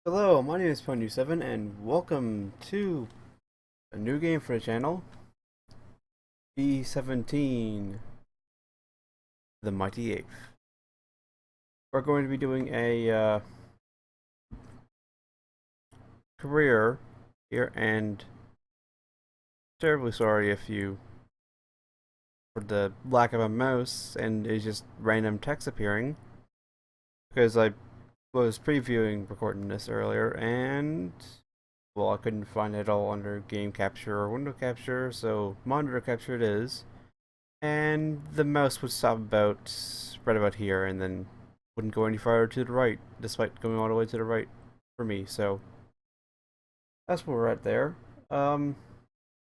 Hello, my name is B17 and welcome to a new game for the channel, B17 The Mighty 8th. We're going to be doing a career here, and terribly sorry if you, for the lack of a mouse and it's just random text appearing, because I was previewing recording this earlier and well, I couldn't find it all under game capture or window capture, so monitor capture it is. And the mouse would stop right about here and then wouldn't go any farther to the right, despite going all the way to the right for me. So that's where we're at there.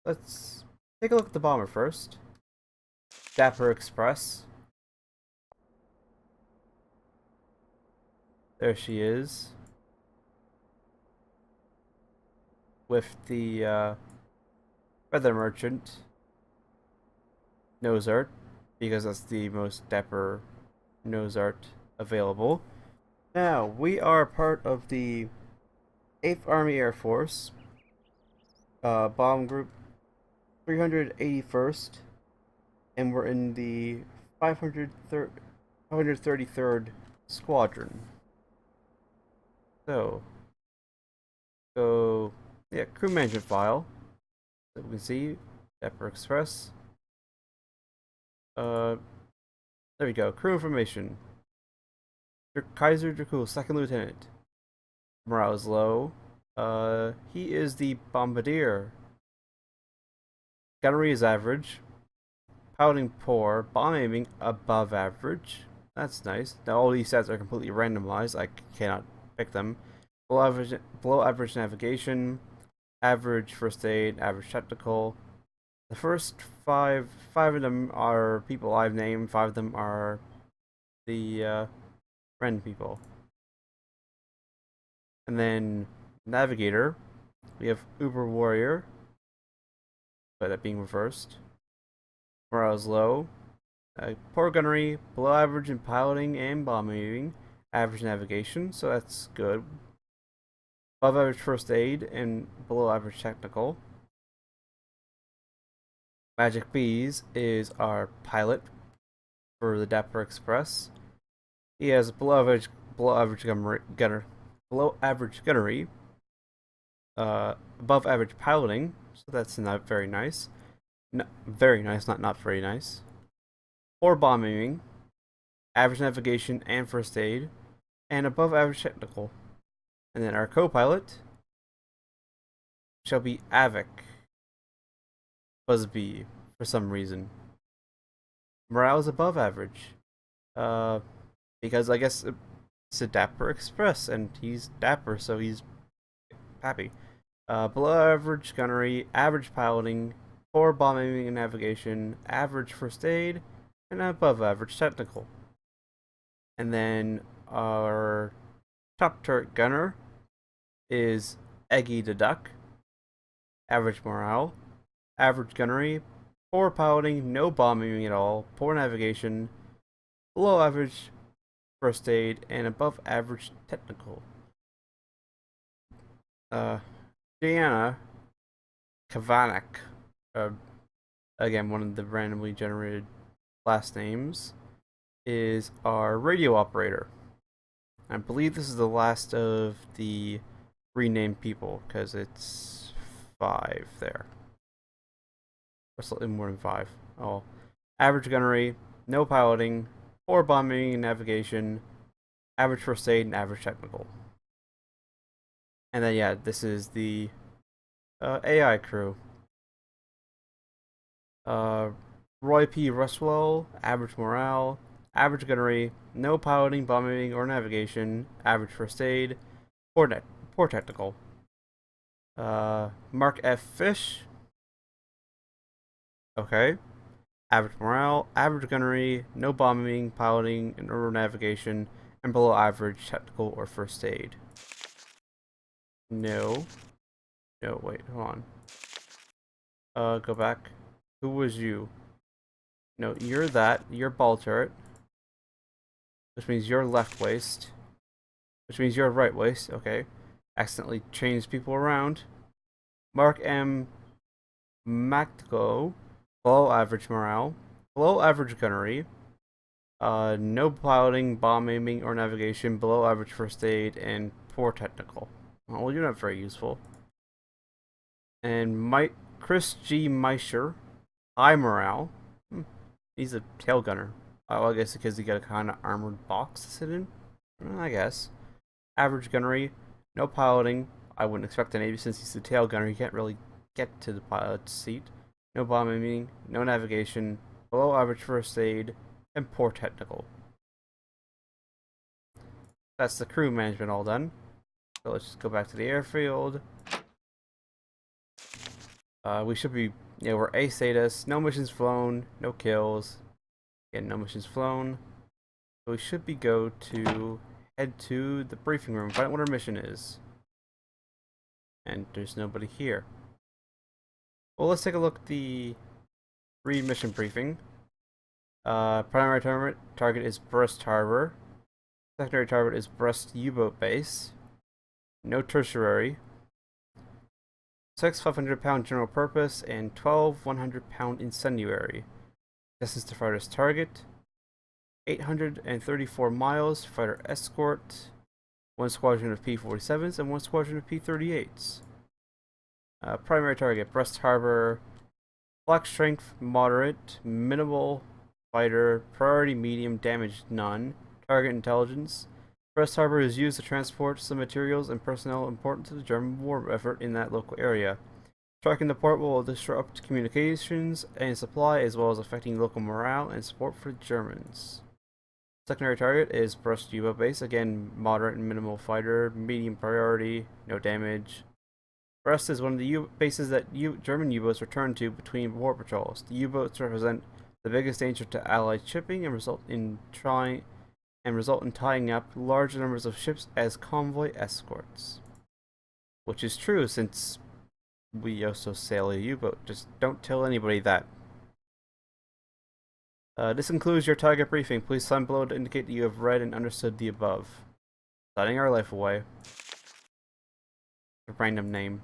Let's take a look at the bomber first. Dapper Express. There she is. With the Feather Merchant nose art, because that's the most dapper nose art available. Now, we are part of the 8th Army Air Force, bomb group 381st, and we're in the 533rd Squadron. So, yeah, crew management file. So we can see Dapper Express. There we go. Crew information. Kaiser Dracul, second lieutenant. Morale is low. He is the bombardier. Gunnery is average. Piloting poor. Bomb aiming above average. That's nice. Now all these stats are completely randomized. I cannot pick them. Below average navigation. Average first aid. Average technical. The first five of them are people I've named. 5 of them are the friend people. And then navigator, we have Uber Warrior, but that being reversed. Morale is low. Poor gunnery, below average in piloting and bomb aiming, average navigation, so that's good. Above average first aid and below average technical. Magic Bees is our pilot for the Dapper Express. He has below average gunnery, above average piloting, so that's not very nice. No, very nice, not very nice. Poor bomb aiming, average navigation and first aid, and above average technical. And then our co-pilot shall be Avic Busby for some reason. Morale is above average. Because I guess it's a Dapper Express, and he's dapper, so he's happy. Below average gunnery, average piloting, poor bomb aiming and navigation, average first aid, and above average technical. And then our top turret gunner is Eggy the Duck. Average morale, average gunnery, poor piloting, no bomb aiming at all, poor navigation, below average first aid, and above average technical. Diana Kavanak, again, one of the randomly generated last names, is our radio operator. I believe this is the last of the renamed people, because it's 5 there. Or slightly more than 5. Oh. Average gunnery, no piloting, poor bombing and navigation, average first aid, and average technical. And then, yeah, this is the AI crew. Roy P. Ruswell, average morale, average gunnery, no piloting, bombing, or navigation, average first aid, poor technical. Mark F. Fish, okay. Average morale, average gunnery, no bombing, piloting, or navigation, and below average technical or first aid. No. No, wait, hold on. Go back. Who was you? No, you're that. You're ball turret. Which means you're left waist. Which means you're right waist. Okay. accidentally change people around. Mark M. Macgo, below average morale, below average gunnery, no piloting, bomb aiming, or navigation, below average first aid, and poor technical. Well, you're not very useful. And Chris G. Meischer, high morale. He's a tail gunner. Oh, I guess because he got a kind of armored box to sit in. I guess. Average gunnery, no piloting. I wouldn't expect an A since he's the tail gunner. He can't really get to the pilot's seat. No bomb aiming, no navigation, below average first aid, and poor technical. That's the crew management all done. So let's just go back to the airfield. We should be, we're A status, no missions flown, no kills. Again, no missions flown. So we should be head to the briefing room, find out what our mission is. And there's nobody here. Well, let's take a look at the mission briefing. Primary target is Brest Harbor. Secondary target is Brest U-boat base. No tertiary. 6 500-pound general purpose and 12 100-pound incendiary. Distance to fighter's target. 834 miles, fighter escort. 1 squadron of P-47s and 1 squadron of P-38s. Primary target, Brest Harbor. Flak strength, moderate. Minimal fighter. Priority medium, damage none. Target intelligence. Brest Harbor is used to transport some materials and personnel important to the German war effort in that local area. Striking the port will disrupt communications and supply as well as affecting local morale and support for Germans. Secondary target is Brest U-boat base. Again, moderate and minimal fighter. Medium priority, no damage. Brest is one of the bases that German U-boats return to between war patrols. The U-boats represent the biggest danger to Allied shipping and result in tying up large numbers of ships as convoy escorts. Which is true since we also sail a U-boat. Just don't tell anybody that. This concludes your target briefing. Please sign below to indicate that you have read and understood the above. Signing our life away. A random name.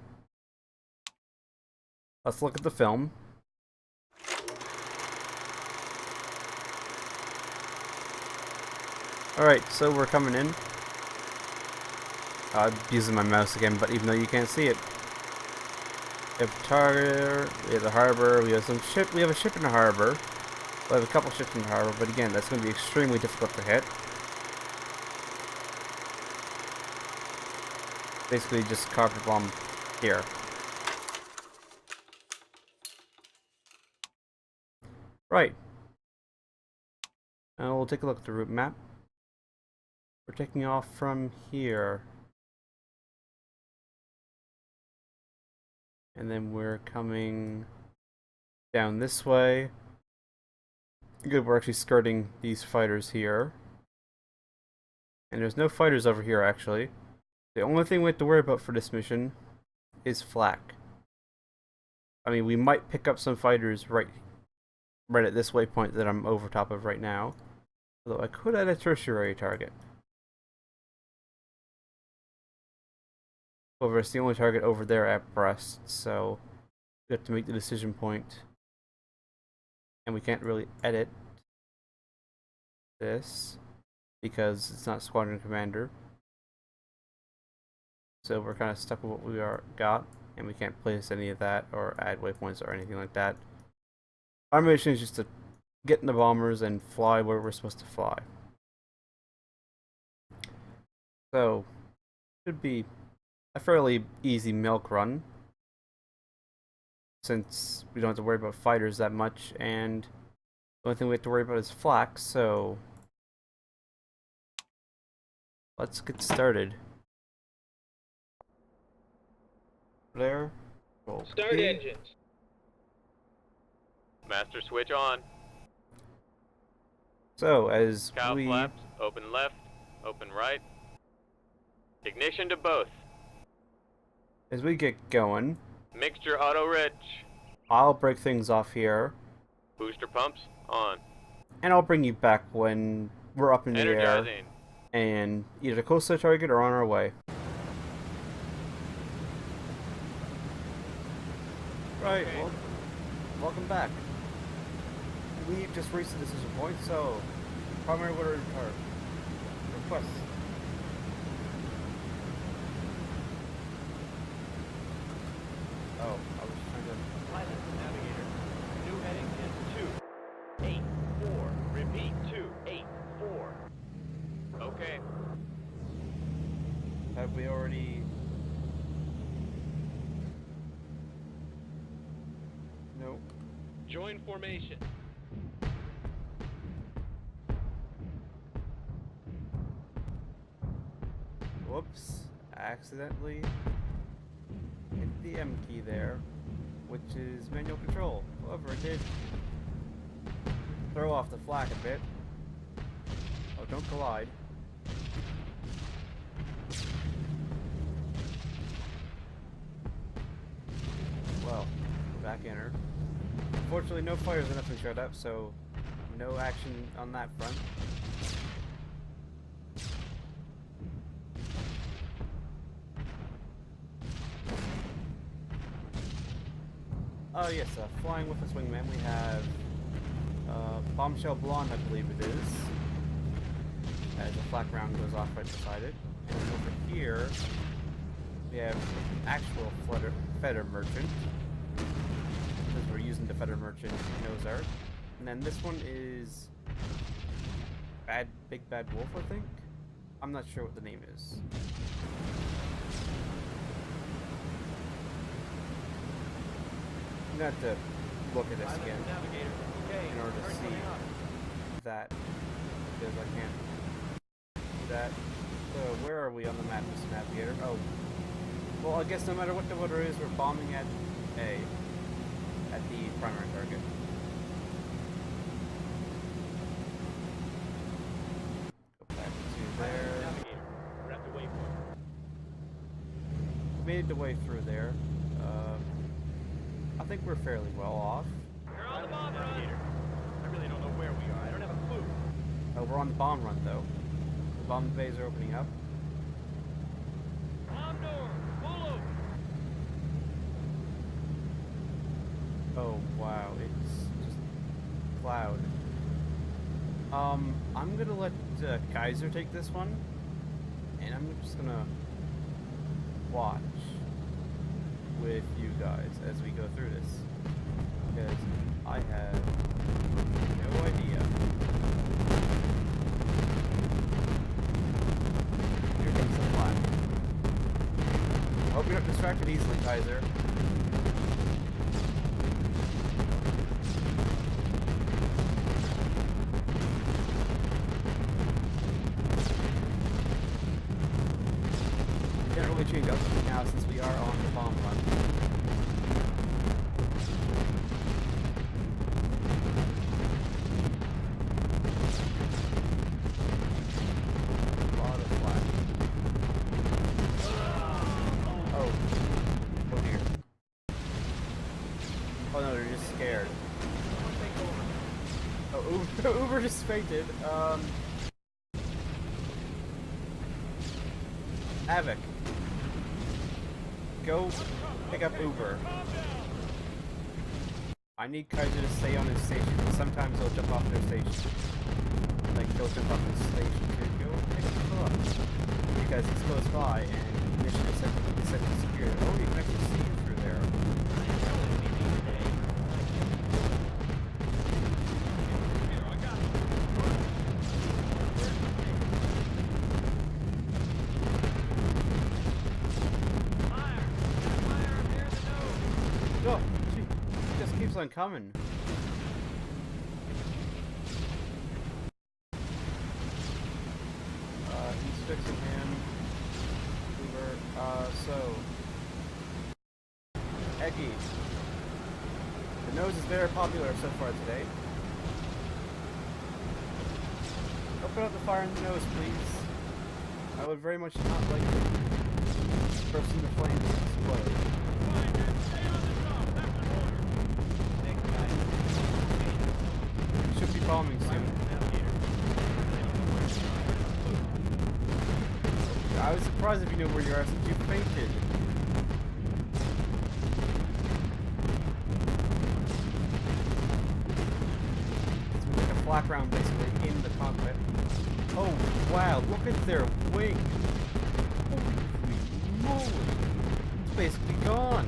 Let's look at the film. Alright, so we're coming in. I'm using my mouse again, but even though you can't see it. We have target, we have the harbor, we have a ship in the harbor. We have a couple ships in the harbor, but again, that's going to be extremely difficult to hit. Basically just carpet bomb here. Right. Now we'll take a look at the route map. We're taking off from here. And then we're coming down this way. Good, we're actually skirting these fighters here. And there's no fighters over here, actually. The only thing we have to worry about for this mission is flak. I mean, we might pick up some fighters right at this waypoint that I'm over top of right now. Although I could add a tertiary target. However, it's the only target over there at Brest, so we have to make the decision point. And we can't really edit this because it's not Squadron Commander. So we're kind of stuck with what we got, and we can't place any of that or add waypoints or anything like that. Our mission is just to get in the bombers and fly where we're supposed to fly. So, should be a fairly easy milk run, since we don't have to worry about fighters that much, and the only thing we have to worry about is flak, so let's get started. There. Start engines. Master switch on. So, as Cow flaps, open left, open right. Ignition to both. As we get going, Mixture auto rich. I'll break things off here. Booster pumps on. And I'll bring you back when we're up in the air Energizing. and either close to the target or on our way. back. We've just reached the decision point, so primary order request. Oh, I was trying to. Pilot, navigator. New heading is 284. Repeat, 284. Okay. Have we already? No. Join formation. Whoops. Accidentally hit the M key there, which is manual control. However, it did throw off the flak a bit. Oh, don't collide. Well, we're back in her. Unfortunately, no fires or nothing showed up, so no action on that front. Oh yes, flying with a swingman we have Bombshell Blonde, I believe it is, as a flak round goes off right beside it. And over here we have actual Feather Merchant, because we're using the Feather Merchant nose art. And then this one is Big Bad Wolf, I think? I'm not sure what the name is. I'm gonna have to look at this again Navigator. Okay. in order to see that, because I can't do that. So where are we on the map, Mr. Navigator? Oh, well, I guess no matter what the order is, we're bombing at A, at the primary target. Go back to there. Navigator. We're at the waypoint. Made the way through there. I think we're fairly well off. You're on the bomb run. I really don't know where we are. I don't have a clue. We're on the bomb run though. The bomb bays are opening up. Bomb door. Full open. Oh wow, it's just cloud. I'm gonna let Kaiser take this one, and I'm just gonna watch with you guys as we go through this, because I have no idea. Here comes the flag. I hope you're not distracted easily, Kaiser. Can't really change altitude now since we are on the bomb run. A lot of flash. Oh. Oh dear. Oh no, they're just scared. Oh, Uber just fainted. Havoc. Go pick up Uber. I need Kaiser to stay on his station, because sometimes they'll jump off their station. Like, they'll jump off his station to go pick people up. Because it's close by, and mission is set to secure. Oh, you can actually see it through there. Oh, she just keeps on coming. He's fixing him. Uber. So Eggy. The nose is very popular so far today. Open up the fire in the nose, please. I would very much not like to burst into flames and explode. Should be bombing soon. I was surprised if you knew where you are since you fainted. flak round basically in the cockpit. Oh wow, look at their wing! Holy moly! It's basically gone!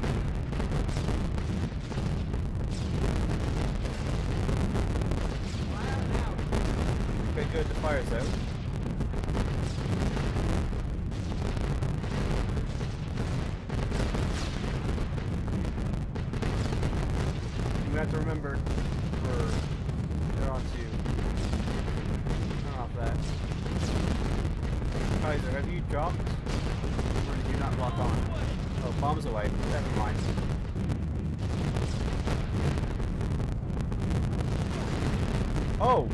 Okay, good, the fire's out. We have to remember they're on to turn off that. Kaiser, have you dropped? Or did you not lock on? Oh, bomb's away. Never mind. Oh!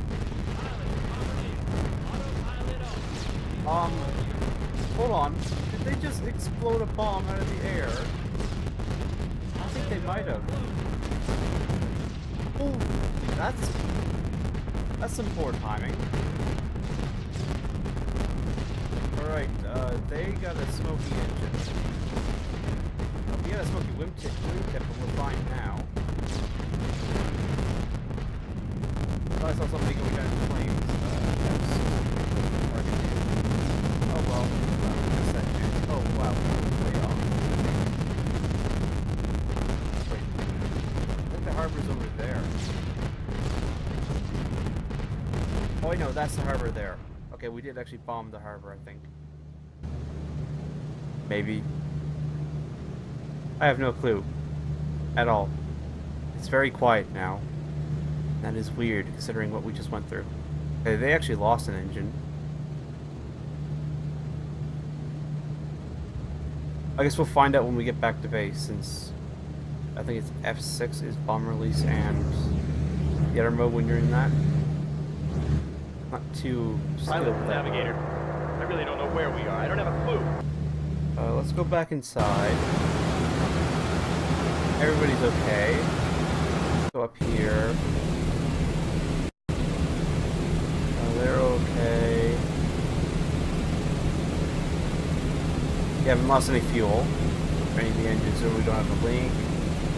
Hold on. Did they just explode a bomb out of the air? I think they might have. Oh, that's some poor timing. Alright, they got a smoky engine. We got a smoky wingtip, but we're fine now. I saw something going down in flames. Oh well, that's that dude. Oh wow, way off. Wait, I think the harbor's over there. Oh, I know, that's the harbor there. Okay, we did actually bomb the harbor, I think. Maybe. I have no clue. At all. It's very quiet now. That is weird, considering what we just went through. Okay, they actually lost an engine. I guess we'll find out when we get back to base, since I think it's F6 is bomb release and the other mode when you're in that. Not too skilled with that Navigator. I really don't know where we are. I don't have a clue. Let's go back inside. Everybody's okay. Let's go up here. They're okay. We haven't lost any fuel. Any of the engines, so we don't have a leak.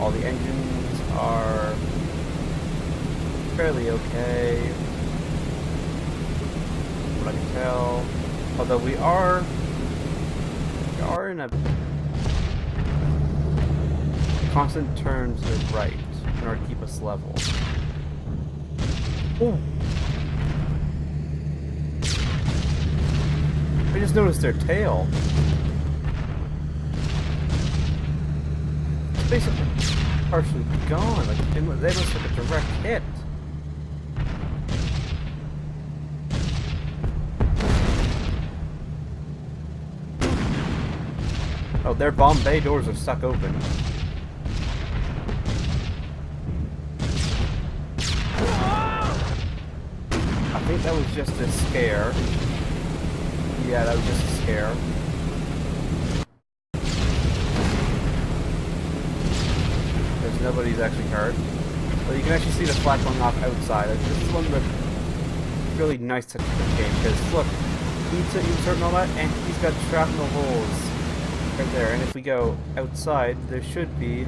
All the engines are fairly okay. What I can tell. Although we are in a constant turn to the right in order to keep us level. Ooh. I just noticed their tail. It's basically partially gone. Like they must have a direct hit. Oh, their bomb bay doors are stuck open. I think that was just a scare. Yeah, that was just a scare. Because nobody's actually hurt. But you can actually see the flak going off outside. This is one of the really nice touches of the game. Because look, he's hurting all that, and he's got shrapnel holes right there. And if we go outside, there should be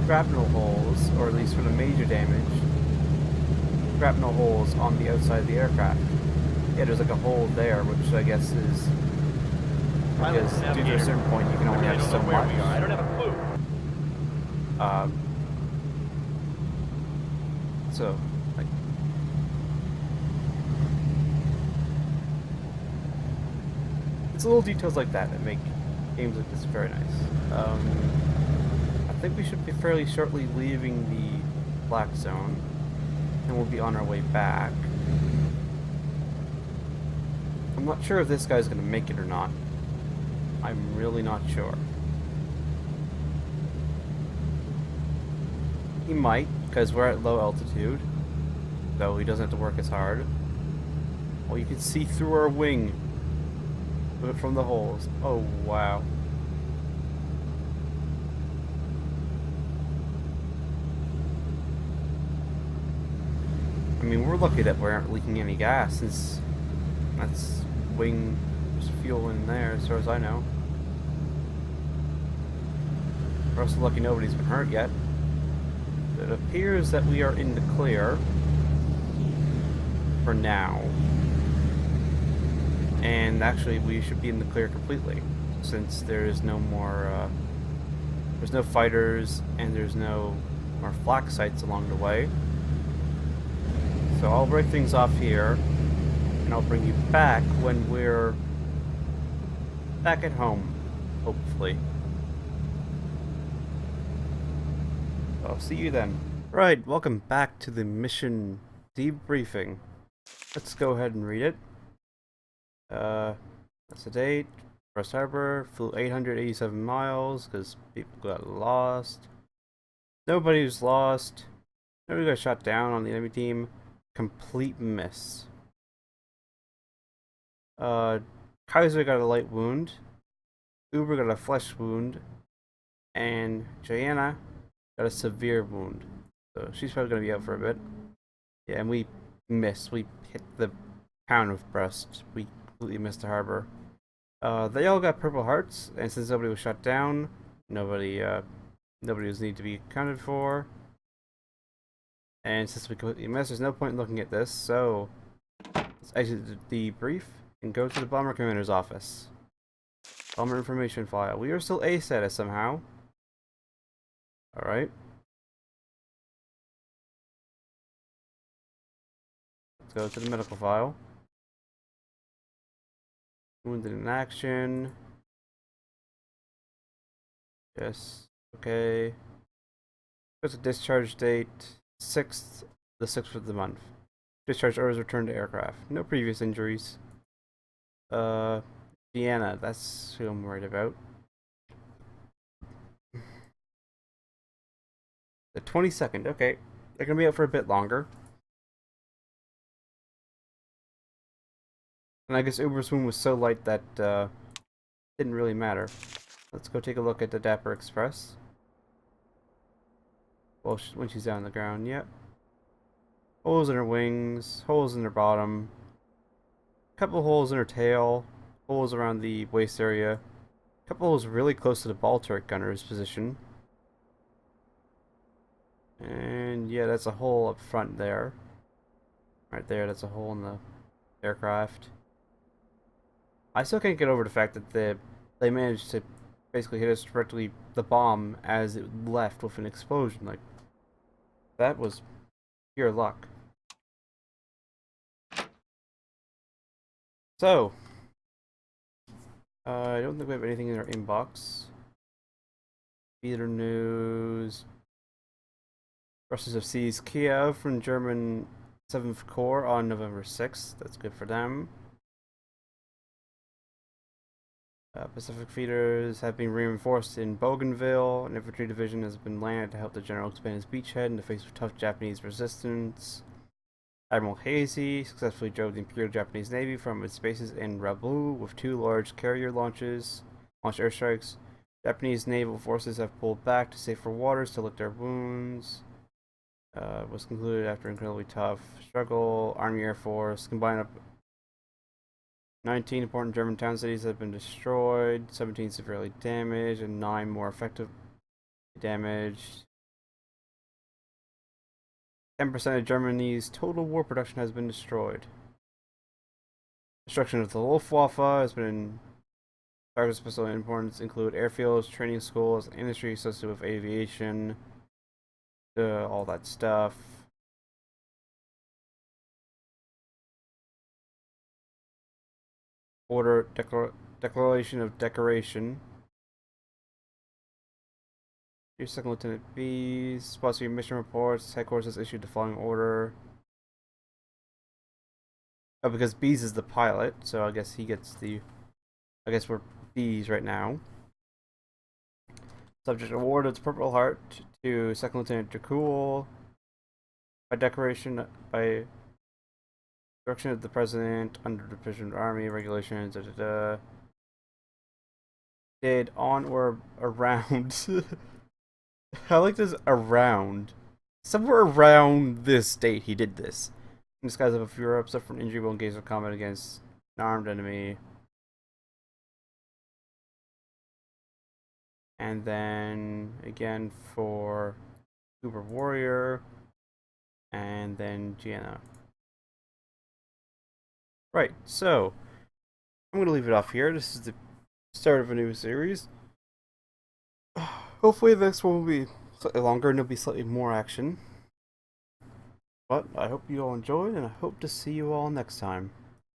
shrapnel holes, or at least for the major damage, shrapnel holes on the outside of the aircraft. Yeah, there's like a hole there, which I guess is because due to a certain point you can only have so much. I don't have a clue. So, like, it's little details like that that make games like this very nice. I think we should be fairly shortly leaving the black zone, and we'll be on our way back. I'm not sure if this guy's going to make it or not. I'm really not sure. He might, because we're at low altitude, though he doesn't have to work as hard. Well, you can see through our wing from the holes. Oh, wow. I mean, we're lucky that we aren't leaking any gas, since that's wing, there's fuel in there, as far as I know. We're also lucky nobody's been hurt yet. It appears that we are in the clear. for now. And actually, we should be in the clear completely, since there is no more, there's no fighters, and there's no more flak sites along the way. So I'll break things off here, and I'll bring you back when we're back at home, hopefully. I'll see you then. Right, welcome back to the mission debriefing. Let's go ahead and read it. That's the date. Brest Harbor, flew 887 miles because people got lost. Nobody was lost. Nobody got shot down on the enemy team. Complete miss. Kaiser got a light wound. Uber got a flesh wound. And Joanna got a severe wound. So she's probably going to be out for a bit. Yeah, and we missed. We hit the town of Brest. We completely missed the harbor. They all got purple hearts, and since nobody was shut down, nobody was needed to be accounted for. And since we completely missed, there's no point in looking at this, so let's exit the debrief and go to the Bomber Commander's office. Bomber information file. We are still A status somehow. Alright. Let's go to the medical file. Wounded in action. Yes. Okay. There's a discharge date. the 6th of the month. Discharge orders returned to aircraft. No previous injuries. Deanna, that's who I'm worried about. The 22nd, okay. They're gonna be out for a bit longer. And I guess Uber's wound was so light that didn't really matter. Let's go take a look at the Dapper Express. Well, when she's down on the ground, yep. Holes in her wings, holes in her bottom, couple holes in her tail, holes around the waist area, couple holes really close to the ball turret gunner's position. And yeah, that's a hole up front there. Right there, that's a hole in the aircraft. I still can't get over the fact that they managed to basically hit us directly the bomb as it left with an explosion. Like, that was pure luck. So, I don't think we have anything in our inbox. Theater news. Russians have seized Kiev from German 7th Corps on November 6th. That's good for them. Pacific feeders have been reinforced in Bougainville. An infantry division has been landed to help the general expand his beachhead in the face of tough Japanese resistance. Admiral Hazy successfully drove the Imperial Japanese Navy from its bases in Rabaul with 2 large carrier launches, launched airstrikes. Japanese naval forces have pulled back to safer waters to lick their wounds. Was concluded after an incredibly tough struggle. Army Air Force combined up 19 important German town cities have been destroyed, 17 severely damaged, and 9 more effectively damaged. 10% of Germany's total war production has been destroyed. Destruction of the Luftwaffe has been targets of special importance include airfields, training schools, industry associated with aviation, all that stuff. Order declaration of decoration. Your Second Lieutenant B. Sponsor your mission reports. Headquarters has issued the following order. Oh, because B's is the pilot, so I guess he gets the. I guess we're B's right now. Subject awarded its Purple Heart to Second Lieutenant Jakul by decoration by direction of the President under the Division Army regulations. Did on or around. I like this around. Somewhere around this date he did this. In the skies of a Europe, suffered from injury while engaged in combat against an armed enemy. And then again for Uber Warrior. And then Gianna. Right, so I'm gonna leave it off here. This is the start of a new series. Hopefully, this one will be slightly longer and there'll be slightly more action. But I hope you all enjoyed, and I hope to see you all next time.